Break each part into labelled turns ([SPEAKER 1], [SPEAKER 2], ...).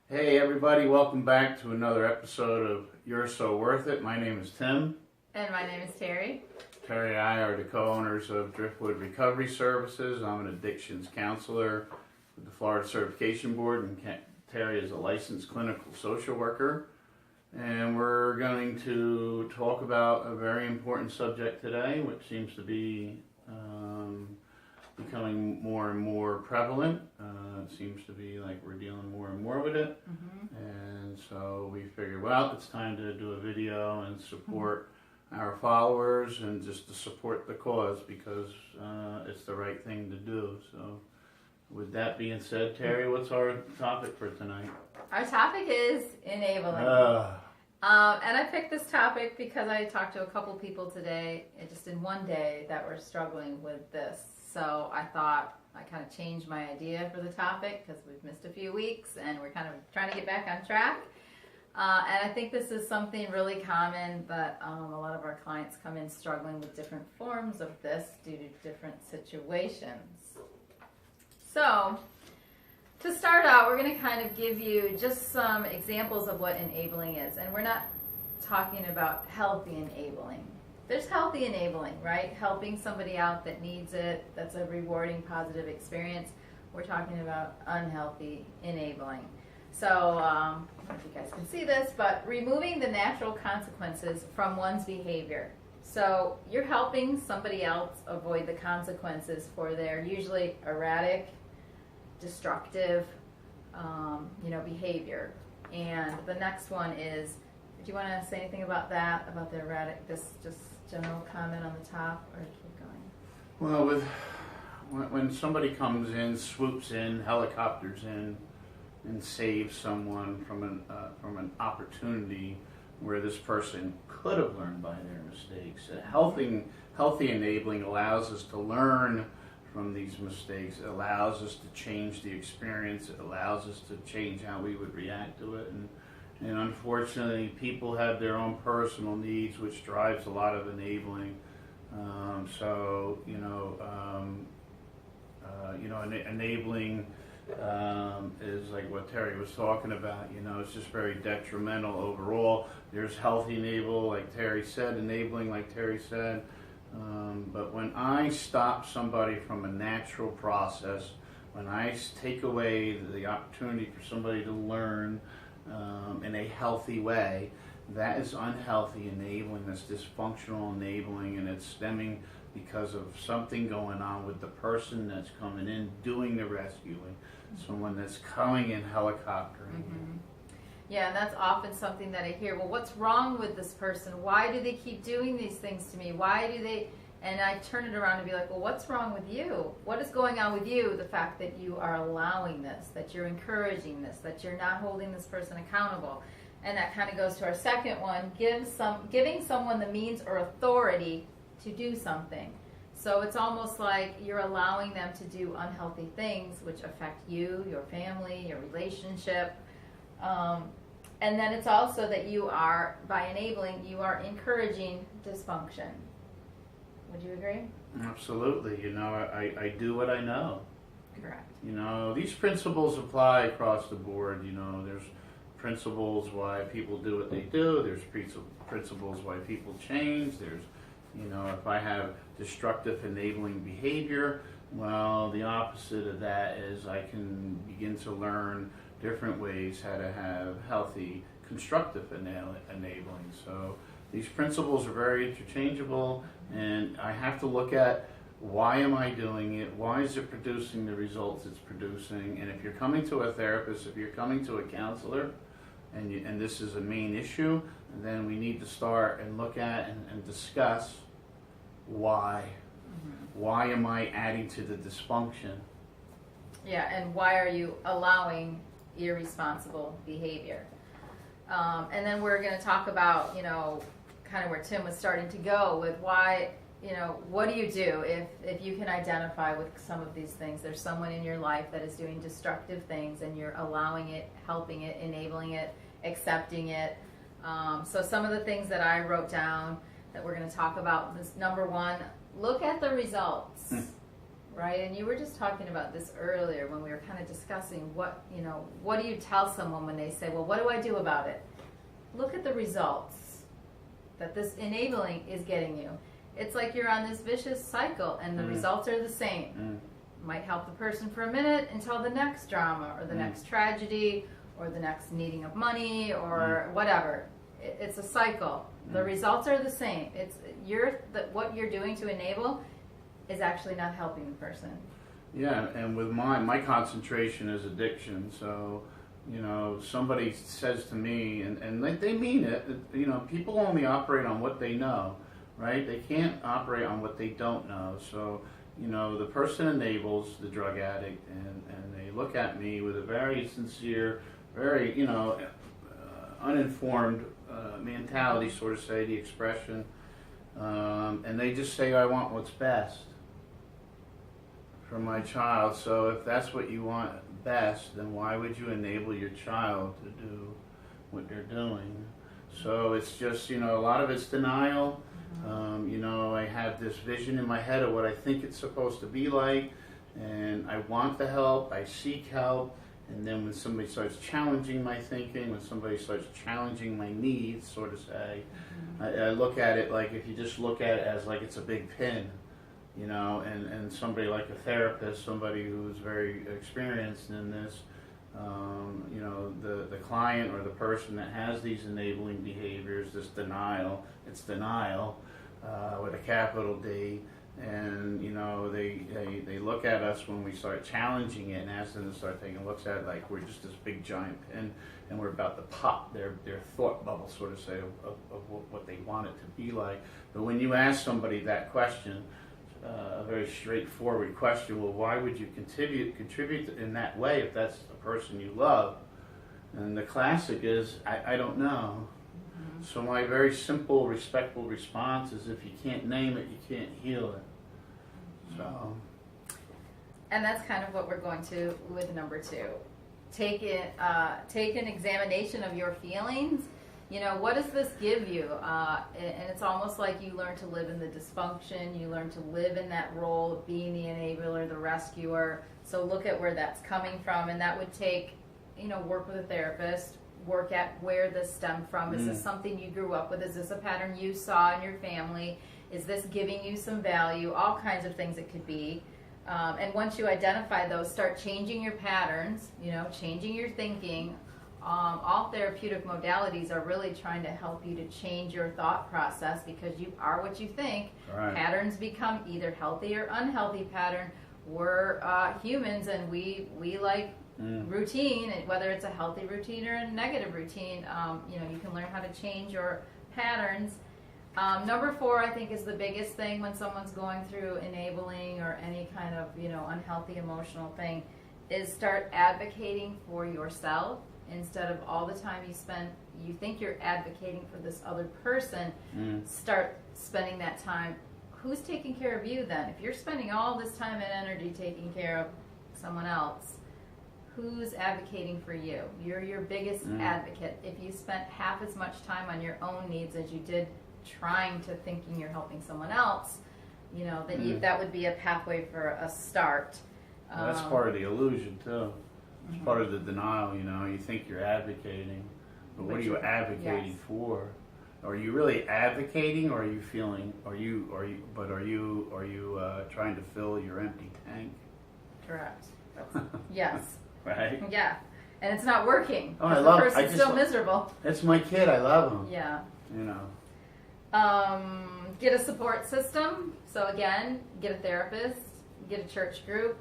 [SPEAKER 1] Hey everybody, welcome back to another episode of You're So Worth It. My name is Tim.
[SPEAKER 2] And my name is Terry.
[SPEAKER 1] Terry and I are the co-owners of Driftwood Recovery Services. I'm an addictions counselor with the Florida Certification Board, and Terry is a licensed clinical social worker. And we're going to talk about a very important subject today, which seems to be becoming more and more prevalent. It seems to be like we're dealing more and more with it. And so we figured, well, it's time to do a video and support our followers and just to support the cause because it's the right thing to do. So with that being said, Terry, what's our topic for tonight?
[SPEAKER 2] Our topic is enabling. And I picked this topic because I talked to a couple people today, just in one day, that were struggling with this. So I thought I kind of changed my idea for the topic because we've missed a few weeks and we're kind of trying to get back on track. And I think this is something really common that a lot of our clients come in struggling with different forms of this due to different situations. So to start out, we're going to kind of give you just some examples of what enabling is. And we're not talking about healthy enabling. There's healthy enabling, right? Helping somebody out that needs it, that's a rewarding, positive experience. We're talking about unhealthy enabling. So, I don't know if you guys can see this, but removing the natural consequences from one's behavior. So, you're helping somebody else avoid the consequences for their usually erratic, destructive, behavior. And the next one is, do you want to say anything about that, about the erratic, this just general comment on the top, or keep going?
[SPEAKER 1] Well, when somebody comes in, swoops in, helicopters in, and saves someone from an opportunity where this person could have learned by their mistakes. Healthy enabling allows us to learn from these mistakes. It allows us to change the experience. It allows us to change how we would react to it. And unfortunately, people have their own personal needs, which drives a lot of enabling. Enabling is like what Terry was talking about. It's just very detrimental overall. There's healthy like Terry said, enabling, like Terry said. But when I stop somebody from a natural process, when I take away the opportunity for somebody to learn in a healthy way, that is unhealthy enabling. That's dysfunctional enabling, and it's stemming because of something going on with the person that's coming in doing the rescuing, someone that's coming in helicoptering.
[SPEAKER 2] Yeah, and that's often something that I hear. Well, what's wrong with this person? Why do they keep doing these things to me? Why do they? And I turn it around and be like, well, what's wrong with you? What is going on with you? The fact that you are allowing this, that you're encouraging this, that you're not holding this person accountable. And that kind of goes to our second one, giving someone the means or authority to do something. So it's almost like you're allowing them to do unhealthy things which affect you, your family, your relationship. And then it's also that you are, by enabling, you are encouraging dysfunction. Would you agree?
[SPEAKER 1] Absolutely. I do what I know.
[SPEAKER 2] Correct.
[SPEAKER 1] These principles apply across the board. There's principles why people do what they do. There's principles why people change. There's, if I have destructive enabling behavior, well, the opposite of that is I can begin to learn different ways how to have healthy, constructive enabling. So these principles are very interchangeable, and I have to look at why am I doing it? Why is it producing the results it's producing? And if you're coming to a therapist, if you're coming to a counselor, and this is a main issue, then we need to start and look at and discuss why. Why am I adding to the dysfunction?
[SPEAKER 2] Yeah, and why are you allowing irresponsible behavior? And then we're going to talk about, kind of where Tim was starting to go with why, what do you do if you can identify with some of these things? There's someone in your life that is doing destructive things and you're allowing it, helping it, enabling it, accepting it. So some of the things that I wrote down that we're going to talk about is number one, look at the results. right? And you were just talking about this earlier when we were kind of discussing what do you tell someone when they say, well, what do I do about it? Look at the results that this enabling is getting you. It's like you're on this vicious cycle and the results are the same. Might help the person for a minute until the next drama or the next tragedy or the next needing of money or whatever. It's a cycle. The results are the same. What you're doing to enable is actually not helping the person.
[SPEAKER 1] Yeah, and with my concentration is addiction. So, somebody says to me, and they mean it. People only operate on what they know, right? They can't operate on what they don't know. So, the person enables the drug addict, and they look at me with a very sincere, very uninformed mentality, sort of say the expression, and they just say, I want what's best for my child. So if that's what you want best, then why would you enable your child to do what they're doing? So it's just, a lot of it's denial. I have this vision in my head of what I think it's supposed to be like, and I want the help, I seek help, and then when somebody starts challenging my thinking, when somebody starts challenging my needs, sort of say, I look at it like, if you just look at it as like it's a big pin, and somebody like a therapist, somebody who's very experienced in this, the client or the person that has these enabling behaviors, this denial, it's denial with a capital D, and they look at us when we start challenging it and ask them to start taking looks at it like we're just this big giant pin and we're about to pop their thought bubble, sort of say, of what they want it to be like. But when you ask somebody that question, a very straightforward question, well, why would you contribute in that way if that's the person you love? And the classic is, I don't know. So my very simple, respectful response is, if you can't name it, you can't heal it. So.
[SPEAKER 2] And that's kind of what we're going to with number 2. Take an examination of your feelings. What does this give you? And it's almost like you learn to live in the dysfunction. You learn to live in that role of being the enabler, the rescuer. So look at where that's coming from, and that would take, work with a therapist. Work at where this stemmed from. Is this something you grew up with? Is this a pattern you saw in your family? Is this giving you some value? All kinds of things it could be. And once you identify those, start changing your patterns, changing your thinking. All therapeutic modalities are really trying to help you to change your thought process, because you are what you think.
[SPEAKER 1] Right.
[SPEAKER 2] Patterns become either healthy or unhealthy pattern. We're humans, and we like routine, whether it's a healthy routine or a negative routine. You can learn how to change your patterns. Number 4, I think, is the biggest thing when someone's going through enabling or any kind of unhealthy emotional thing, is start advocating for yourself instead of all the time you think you're advocating for this other person. Start spending that time. Who's taking care of you then? If you're spending all this time and energy taking care of someone else, who's advocating for you? You're your biggest advocate. If you spent half as much time on your own needs as you did trying to thinking you're helping someone else, then that would be a pathway for a start.
[SPEAKER 1] Well, that's part of the illusion too. It's part of the denial. You think you're advocating, but what are you advocating for? Are you really advocating, or are you feeling? Are you trying to fill your empty tank?
[SPEAKER 2] Correct. Yes.
[SPEAKER 1] Right?
[SPEAKER 2] Yeah. And it's not working.
[SPEAKER 1] Oh,
[SPEAKER 2] the person's still miserable.
[SPEAKER 1] That's my kid. I love him.
[SPEAKER 2] Yeah.
[SPEAKER 1] you
[SPEAKER 2] Get a support system. So again, get a therapist, get a church group,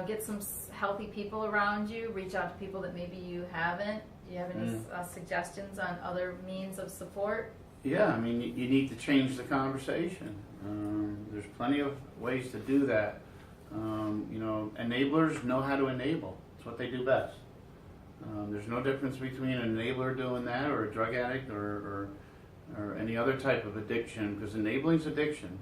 [SPEAKER 2] get some healthy people around you. Reach out to people that maybe you haven't. Do you have any suggestions on other means of support?
[SPEAKER 1] Yeah, I mean, you need to change the conversation. There's plenty of ways to do that. Enablers know how to enable. It's what they do best. There's no difference between an enabler doing that or a drug addict or any other type of addiction, because enabling is addiction.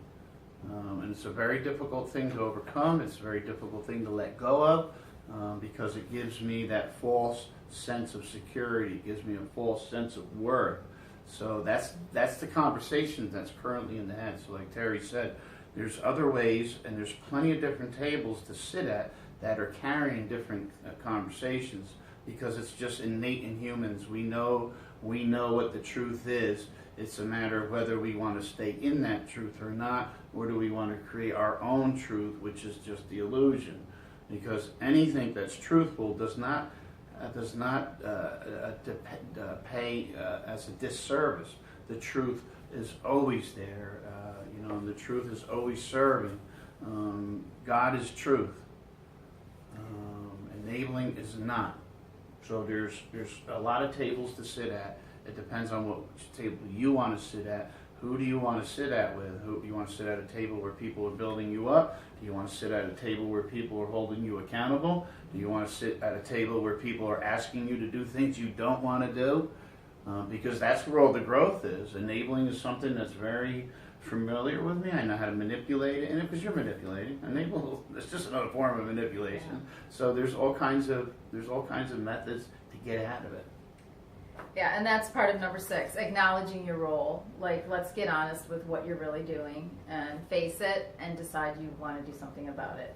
[SPEAKER 1] And it's a very difficult thing to overcome. It's a very difficult thing to let go of, because it gives me that false sense of security. It gives me a false sense of worth. So that's the conversation that's currently in the head. So like Terry said, There's other ways, and there's plenty of different tables to sit at that are carrying different conversations, because it's just innate in humans. We know what the truth is. It's a matter of whether we want to stay in that truth or not, or do we want to create our own truth, which is just the illusion. Because anything that's truthful does not pay as a disservice. The truth is always there, and the truth is always serving. God is truth. Enabling is not. So there's a lot of tables to sit at. It depends on what table you want to sit at. Who do you want to sit at with? Who do you want to sit at a table where people are building you up? Do you want to sit at a table where people are holding you accountable? Do you want to sit at a table where people are asking you to do things you don't want to do? Because that's where all the growth is. Enabling is something that's very familiar with me. I know how to manipulate it, and because you're manipulating, enable it's just another form of manipulation.
[SPEAKER 2] Yeah.
[SPEAKER 1] So there's all kinds of methods to get out of it.
[SPEAKER 2] Yeah, and that's part of number 6, acknowledging your role. Like, let's get honest with what you're really doing and face it and decide you want to do something about it.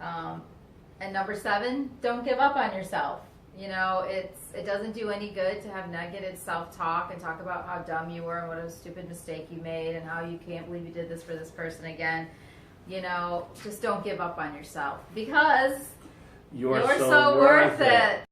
[SPEAKER 2] And number 7, don't give up on yourself. It doesn't do any good to have negative self-talk and talk about how dumb you were and what a stupid mistake you made and how you can't believe you did this for this person again. Just don't give up on yourself, because you're so worth it.